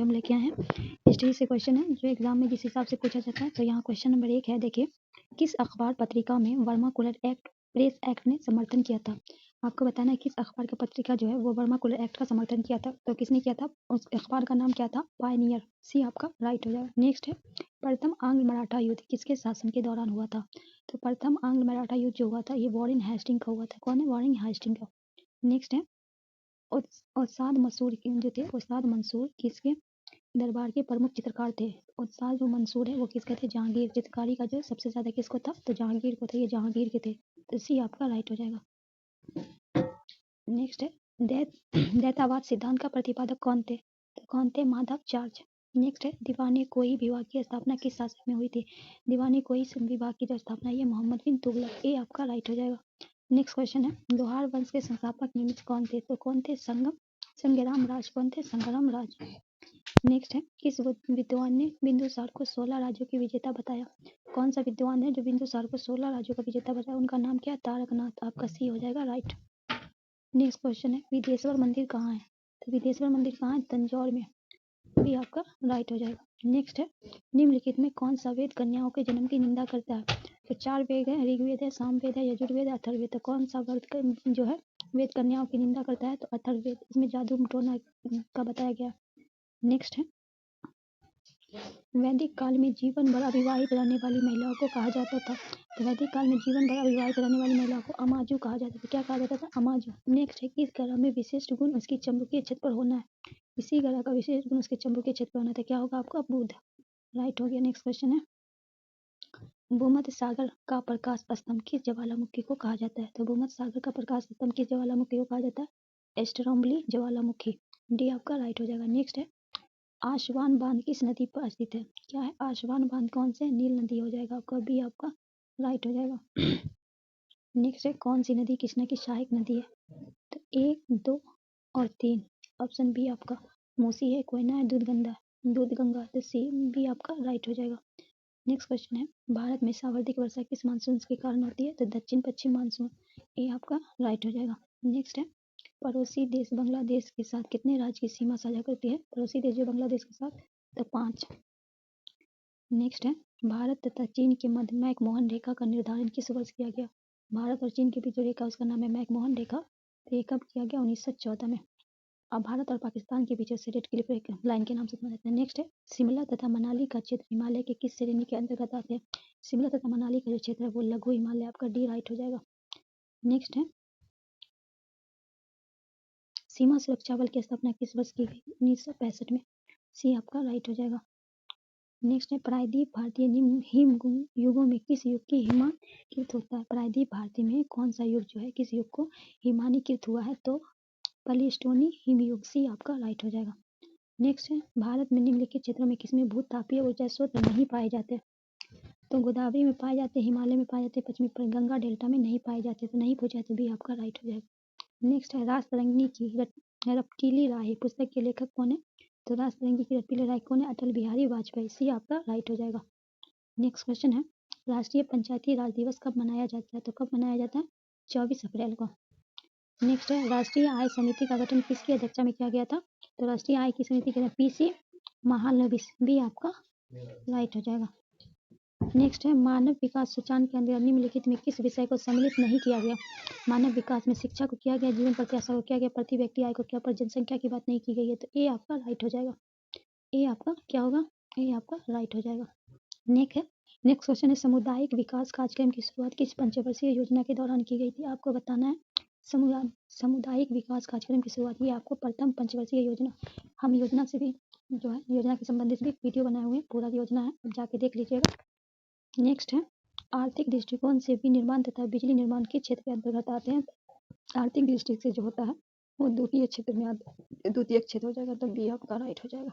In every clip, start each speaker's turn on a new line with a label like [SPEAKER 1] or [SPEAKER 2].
[SPEAKER 1] जो हम लेके आए हैं हिस्ट्री से क्वेश्चन है जो एग्जाम में जिस हिसाब से पूछा जाता है। तो यहाँ क्वेश्चन नंबर 1 है, देखिए किस अखबार पत्रिका में वर्माकुलर एक्ट प्रेस एक्ट ने समर्थन किया था। आपको बताना है किस अखबार का पत्रिका जो है वो वर्माकुलर एक्ट का समर्थन किया था। तो किसने किया था, उस अखबार का नाम क्या था, पायनियर। सी आपका राइट हो जाएगा। नेक्स्ट है, प्रथम आंग्ल मराठा युद्ध किसके शासन के दौरान हुआ था। तो प्रथम आंग्ल मराठा युद्ध जो हुआ था ये वॉरेन हेस्टिंग का हुआ था। कौन है, वॉरेन हेस्टिंग का। नेक्स्ट है, उस्ताद मंसूर जो थे, उस्ताद मंसूर किसके दरबार के प्रमुख चित्रकार थे। उस्ताद जो मंसूर है वो किसके थे, जहांगीर। चित्रकारी का जो सबसे ज्यादा किसको था, तो जहांगीर को थे, ये जहांगीर के थे। तो सी आपका राइट हो जाएगा। नेक्स्ट है, दैतावाद सिद्धांत का प्रतिपादक कौन थे, तो कौन थे, माधव चार्ज। नेक्स्ट है, दीवाने कोई विभाग की स्थापना किस शासक में हुई थी। दीवाने कोई विभाग की जो स्थापना ये मोहम्मद बिन तुगलक। ए आपका राइट हो जाएगा। नेक्स्ट क्वेश्चन है, लोहार वंश के संस्थापक निमित्त कौन थे, तो कौन थे, संग्राम राज। कौन थे, संग्राम राज। नेक्स्ट है, किस विद्वान ने बिंदुसार को 16 राज्यों की विजेता बताया। कौन सा विद्वान है जो बिंदुसार को 16 राज्यों का विजेता बताया, उनका नाम क्या है, तारकनाथ। आपका सी हो जाएगा राइट। नेक्स्ट क्वेश्चन है, विदेश्वर मंदिर कहाँ है, तो विदेश्वर मंदिर कहाँ है, तंजौर में। भी आपका राइट हो जाएगा। नेक्स्ट है, निम्नलिखित में कौन सा वेद कन्याओं के जन्म की निंदा करता है। तो 4 वेद है, ऋग्वेद है, सामवेद है, यजुर्वेद है, अथर्ववेद। तो कौन सा वर्ग जो है वेद कन्याओं की निंदा करता है, तो अथर्ववेद। इसमें जादू टोना का बताया गया। नेक्स्ट है, वैदिक काल में जीवन भर अविवाहित रहने वाली महिलाओं को कहा जाता था। तो वैदिक काल में जीवन भर अविवाहित रहने वाली महिलाओं को अमाजु कहा जाता था। क्या कहा जाता था, अमाजु। नेक्स्ट है, किस ग्रह में विशिष्ट गुण उसकी चंद्र क्षेत्र पर होना है। इसी ग्रह का विशेष गुण उसके चंद्र क्षेत्र पर होना था। क्या होगा आपका, बुध। राइट हो गया। नेक्स्ट क्वेश्चन है, भूमध्य सागर का प्रकाश स्तंभ किस ज्वालामुखी को कहा जाता है। तो भूमध्य सागर का प्रकाश स्तंभ किस ज्वालामुखी को कहा जाता है, एस्ट्रोम्बली ज्वालामुखी। डी आपका राइट हो जाएगा। नेक्स्ट है, आशवान बांध किस नदी पर स्थित है। क्या है, आशवान बांध कौन से, नील नदी हो जाएगा आपका। बी आपका राइट हो जाएगा। नेक्स्ट है, कौन सी नदी कृष्णा की सहायक नदी है। तो 1, 2 और 3। ऑप्शन बी आपका मूसी है, कोयना है, दूधगंगा। तो सी बी आपका राइट हो जाएगा। नेक्स्ट क्वेश्चन है, भारत में सर्वाधिक वर्षा किस मानसून के कारण होती है। तो दक्षिण पश्चिम मानसून। ए आपका राइट हो जाएगा। नेक्स्ट है, पड़ोसी देश बांग्लादेश के साथ कितने राज्य की सीमा साझा करती है। पड़ोसी देश जो बांग्लादेश के साथ, तो 5। नेक्स्ट है, भारत तथा चीन के मध्य मैकमोहन रेखा का निर्धारण किस वर्ष किया गया। भारत और चीन के बीच जो रेखा उसका नाम है मैकमोहन रेखा। तो ये कब किया गया, 1914 में। अब भारत और पाकिस्तान के बीच रेड क्लिफ लाइन के नाम से जाना जाता है। नेक्स्ट है, शिमला तथा मनाली का क्षेत्र हिमालय के किस श्रेणी के अंतर्गत आते हैं। शिमला तथा मनाली का जो क्षेत्र है वो लघु हिमालय। आपका डी राइट हो जाएगा। नेक्स्ट है, सीमा सुरक्षा बल की स्थापना किस वर्ष की गई, 1965 में। सी आपका राइट हो जाएगा। नेक्स्ट है, प्रायद्वीप भारतीय हिम युगों में किस युग की हिमानीकृत होता है। प्रायद्वीप भारतीय में कौन सा युग जो है किस युग को हिमानीकृत हुआ है, तो प्लेस्टोनी हिमयुग। सी आपका राइट हो जाएगा। नेक्स्ट है, भारत में निम्नलिखित क्षेत्रों में किसमें भूतापीय ऊर्जा स्रोत नहीं पाए जाते। तो गोदावरी में पाए जाते, हिमालय में पाए जाते, पश्चिमी गंगा डेल्टा में नहीं पाए जाते। तो नहीं पूछा तो भी आपका राइट हो जाएगा। नेक्स्ट है, रासतरंगिणी की रटकीली राहें पुस्तक के लेखक कौन है। तो रासतरंगी की रटकीली राहें कौन है, अटल बिहारी वाजपेयी। सी आपका राइट हो जाएगा। नेक्स्ट क्वेश्चन है, राष्ट्रीय पंचायती राज दिवस कब मनाया जाता है। तो कब मनाया जाता है, 24 अप्रैल को। नेक्स्ट है, राष्ट्रीय आय समिति का गठन किसकी अध्यक्षता में किया गया था। तो राष्ट्रीय आय की समिति के पीसी महालनोबिस। बी आपका राइट हो जाएगा। नेक्स्ट है, मानव विकास सूचकांक के अंदर निम्नलिखित में किस विषय को सम्मिलित नहीं किया गया। मानव विकास में शिक्षा को किया गया, जीवन प्रत्याशा को किया गया, प्रति व्यक्ति आय को किया, पर जनसंख्या की बात नहीं की गई है। तो ए आपका राइट हो जाएगा। ए आपका क्या होगा, ए आपका राइट हो जाएगा। नेक्स्ट क्वेश्चन है, सामुदायिक विकास कार्यक्रम की शुरुआत किस पंचवर्षीय योजना के दौरान की गई थी। आपको बताना है सामुदायिक विकास कार्यक्रम की शुरुआत, ये आपको प्रथम पंचवर्षीय योजना। हम योजना से भी जो है योजना के संबंधित भी वीडियो बनाए हुए हैं, पूरा योजना है, जाके देख लीजिएगा। नेक्स्ट है, आर्थिक दृष्टिकोण से विनिर्माण तथा बिजली निर्माण किस क्षेत्र के अंतर्गत आते हैं। आर्थिक दृष्टि से जो होता है वो द्वितीय क्षेत्र में आता है, द्वितीय क्षेत्र हो जाएगा। तो बी आपका राइट हो जाएगा।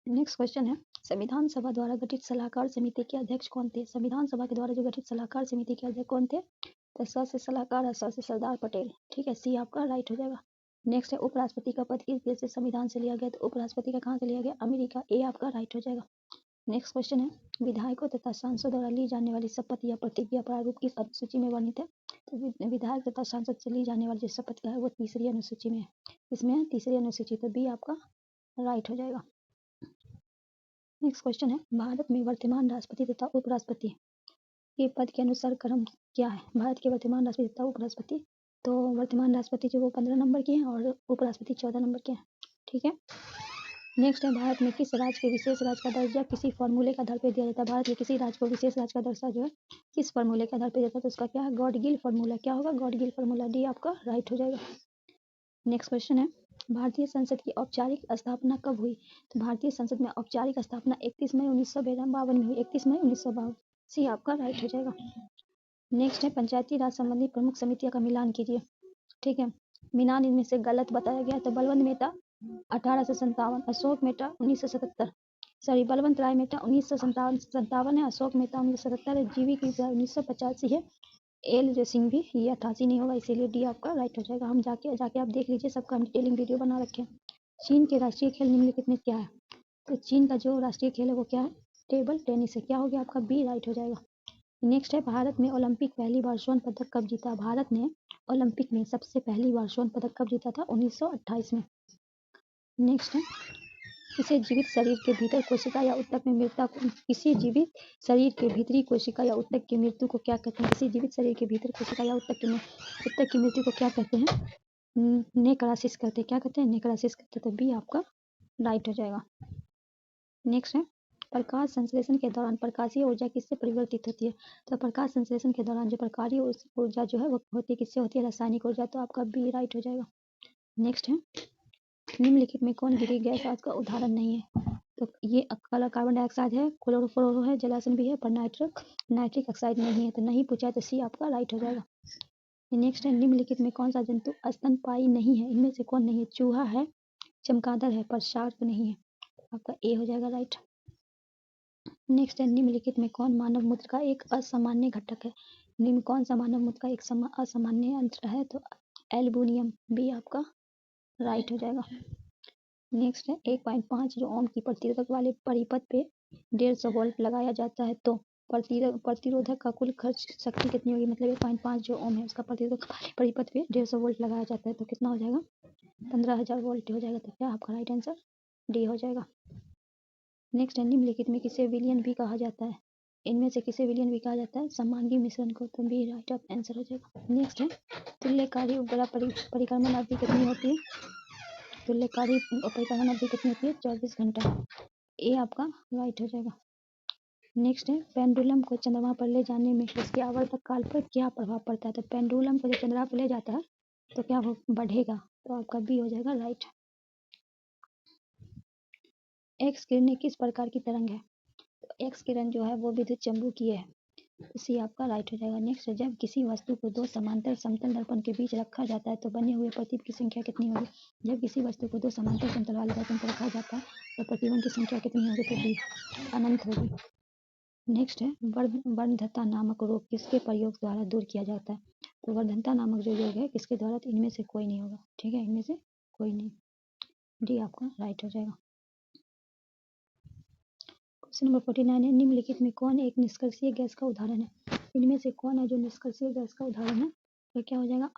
[SPEAKER 1] नेक्स्ट क्वेश्चन है, संविधान सभा द्वारा गठित सलाहकार समिति के अध्यक्ष कौन थे। संविधान सभा के द्वारा जो गठित सलाहकार समिति के अध्यक्ष कौन थे, तो स से सलाहकार है, स से सरदार पटेल। ठीक है, सी आपका राइट हो जाएगा। नेक्स्ट है, उपराष्ट्रपति का पद किस देश से संविधान से लिया गया। तो उपराष्ट्रपति का कहाँ से लिया गया, अमेरिका। ए आपका राइट हो जाएगा। नेक्स्ट क्वेश्चन है, विधायकों तथा सांसदों द्वारा ली जाने वाली शपथ या प्रतिज्ञा प्रारूप किस अनुसूची में वर्णित है। तो विधायक तथा सांसद से ली जाने वाली जो शपथ है वो तीसरी अनुसूची में है। इसमें है तीसरी अनुसूची। तो बी आपका राइट हो जाएगा। नेक्स्ट क्वेश्चन है, भारत में वर्तमान राष्ट्रपति तथा उपराष्ट्रपति के पद के अनुसार क्रम क्या है? भारत के वर्तमान राष्ट्रपति तथा उपराष्ट्रपति, तो वर्तमान राष्ट्रपति जो वो 15 नंबर के हैं और उपराष्ट्रपति 14 नंबर के हैं। ठीक है। नेक्स्ट है, भारत में किस राज्य के विशेष राज्य का दर्जा किसी फॉर्मूले के आधार पर दिया जाता है? भारत के किसी राज्य को विशेष राज्य का दर्जा जो है किस फॉर्मूले के आधार पर जाता है? तो उसका क्या है? गॉडगिल फॉर्मूला। क्या होगा? गॉडगिल फॉर्मूला। डी आपका राइट हो जाएगा। नेक्स्ट क्वेश्चन है, भारतीय संसद की औपचारिक स्थापना कब हुई? तो भारतीय संसद में औपचारिक स्थापना 31 मई 1952 में हुई। 31 मई 1952। सी आपका राइट हो जाएगा। नेक्स्ट है, पंचायती राज संबंधी प्रमुख समितियों का मिलान कीजिए। ठीक है। मिलान इनमें से गलत बताया गया। तो बलवंत मेहता 1857, अशोक मेहता 1977, सॉरी बलवंत राय मेहता 1957 है, अशोक मेहता 1977 है, जीवी की 1985 है, एल जो सिंह भी ये 88 नहीं होगा, इसीलिए डी आपका राइट हो जाएगा। हम जाके आप देख लीजिए, सबका हम डिटेलिंग वीडियो बना रखे हैं। चीन के राष्ट्रीय खेल निम्नलिखित में क्या है? तो चीन का जो राष्ट्रीय खेल है वो क्या है? टेबल टेनिस है। क्या हो गया आपका? बी राइट हो जाएगा। नेक्स्ट है, भारत में ओलंपिक पहली बार स्वर्ण पदक कब जीता? भारत ने ओलंपिक में सबसे पहली बार स्वर्ण पदक कब जीता था? 1928 में। नेक्स्ट है, किसी जीवित शरीर के भीतर कोशिका या ऊतक में मृत्यु को, किसी जीवित शरीर के भीतरी कोशिका या ऊतक की मृत्यु को क्या कहते हैं? किसी जीवित शरीर के भीतर कोशिका या ऊतक की मृत्यु को क्या कहते हैं? नेक्रासिस कहते हैं। क्या कहते हैं? नेक्रासिस कहते हैं। तो बी आपका राइट हो जाएगा। नेक्स्ट है, प्रकाश संश्लेषण के दौरान प्रकाशीय ऊर्जा किससे परिवर्तित होती है? तो प्रकाश संश्लेषण के दौरान जो प्रकाशीय ऊर्जा जो है वो होती है किससे होती है? रासायनिक ऊर्जा। तो आपका बी राइट हो जाएगा। नेक्स्ट है, निम्नलिखित में कौन गैसीय गैस का उदाहरण नहीं है? तो ये कार्बन डाइऑक्साइड है, क्लोरोफ्लोरो है, जलाशय भी है, पर नाइट्रिक ऑक्साइड नहीं है। तो नहीं पूछा है, तो सी आपका राइट हो जाएगा। नेक्स्ट है, निम्नलिखित में कौन सा जंतु स्तनपायी नहीं है? इनमें से कौन नहीं है? चूहा है, चमगादड़ है, पर शार्क नहीं है। आपका ए हो जाएगा राइट। नेक्स्ट है, निम्नलिखित में कौन मानव मूत्र का एक असामान्य घटक है? निम्न कौन सा मानव मूत्र का एक असामान्य अंश है? तो एल्बुमिन। बी आपका राइट हो जाएगा। नेक्स्ट है, 1.5 जो ओम की प्रतिरोधक वाले परिपथ पे 150 वोल्ट लगाया जाता है तो प्रतिरोधक का कुल खर्च शक्ति कितनी होगी? मतलब 1.5 जो ओम है उसका प्रतिरोधक वाले परिपथ पे 150 वोल्ट लगाया जाता है तो कितना हो जाएगा? 15,000 वोल्ट हो जाएगा। तो क्या आपका राइट आंसर डी हो जाएगा। नेक्स्ट है, निम्नलिखित में किसे विलयन भी कहा जाता है? इनमें से किसे विलयन भी कहा जाता है? समांगी मिश्रण को। तो बी राइट ऑफ आंसर हो जाएगा। नेक्स्ट है, तुल्यकारी उपग्रह परिक्रमण अवधि कितनी होती है? तुल्यकारी परिक्रमण अवधि कितनी होती है? 24 घंटा। ए आपका राइट हो जाएगा। नेक्स्ट है, पेंडुलम को चंद्रमा पर ले जाने में उसके आवर्तक काल पर क्या प्रभाव पड़ता है? तो पेंडुलम को जब चंद्रमा पर ले जाता है तो क्या वो बढ़ेगा? तो आपका बी हो जाएगा राइट। एक्स किरणें किस प्रकार की तरंग है? तो एक्स किरण जो है वो विद्युत चुम्बकीय है। सी आपका राइट हो जाएगा। नेक्स्ट है, जब किसी वस्तु को दो समांतर समतल दर्पण के बीच रखा जाता है तो बने हुए प्रतिबिंब की संख्या कितनी होगी? जब किसी वस्तु को दो समांतर समतल वाले दर्पण पर रखा जाता है तो प्रतिबिंब की संख्या कितनी होगी? तो बी अनंत होगी। नेक्स्ट है, वर्धनता नामक रोग किसके प्रयोग द्वारा दूर किया जाता है? तो वर्धनता नामक जो रोग है किसके द्वारा? तो इनमें से कोई नहीं होगा। ठीक है, इनमें से कोई नहीं। डी आपका राइट हो जाएगा। क्वेश्चन नंबर 49 है, निम्नलिखित में कौन एक निष्कर्षीय गैस का उदाहरण है? इनमें से कौन है जो निष्कर्षीय गैस का उदाहरण है? तो क्या हो जाएगा?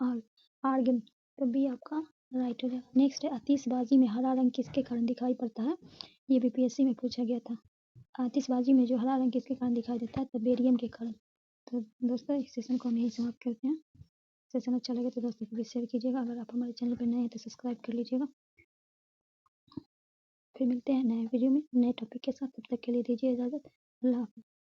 [SPEAKER 1] आर्गन। तो बी आपका राइट हो जाएगा। नेक्स्ट है, आतिशबाजी में हरा रंग किसके कारण दिखाई पड़ता है? ये बीपीएससी में पूछा गया था। आतिशबाजी में जो हरा रंग किसके कारण दिखाई देता है? तो बेरियम के कारण। तो दोस्तों इस सेशन को हम यहीं समाप्त करते हैं। सेशन अच्छा लगे तो दोस्तों को भी शेयर कीजिएगा। अगर आप हमारे चैनल पर नए हैं तो सब्सक्राइब कर लीजिएगा। फिर मिलते हैं नए वीडियो में नए टॉपिक के साथ। तब तक के लिए दीजिए इजाज़त। अल्लाह हाफ़िज़।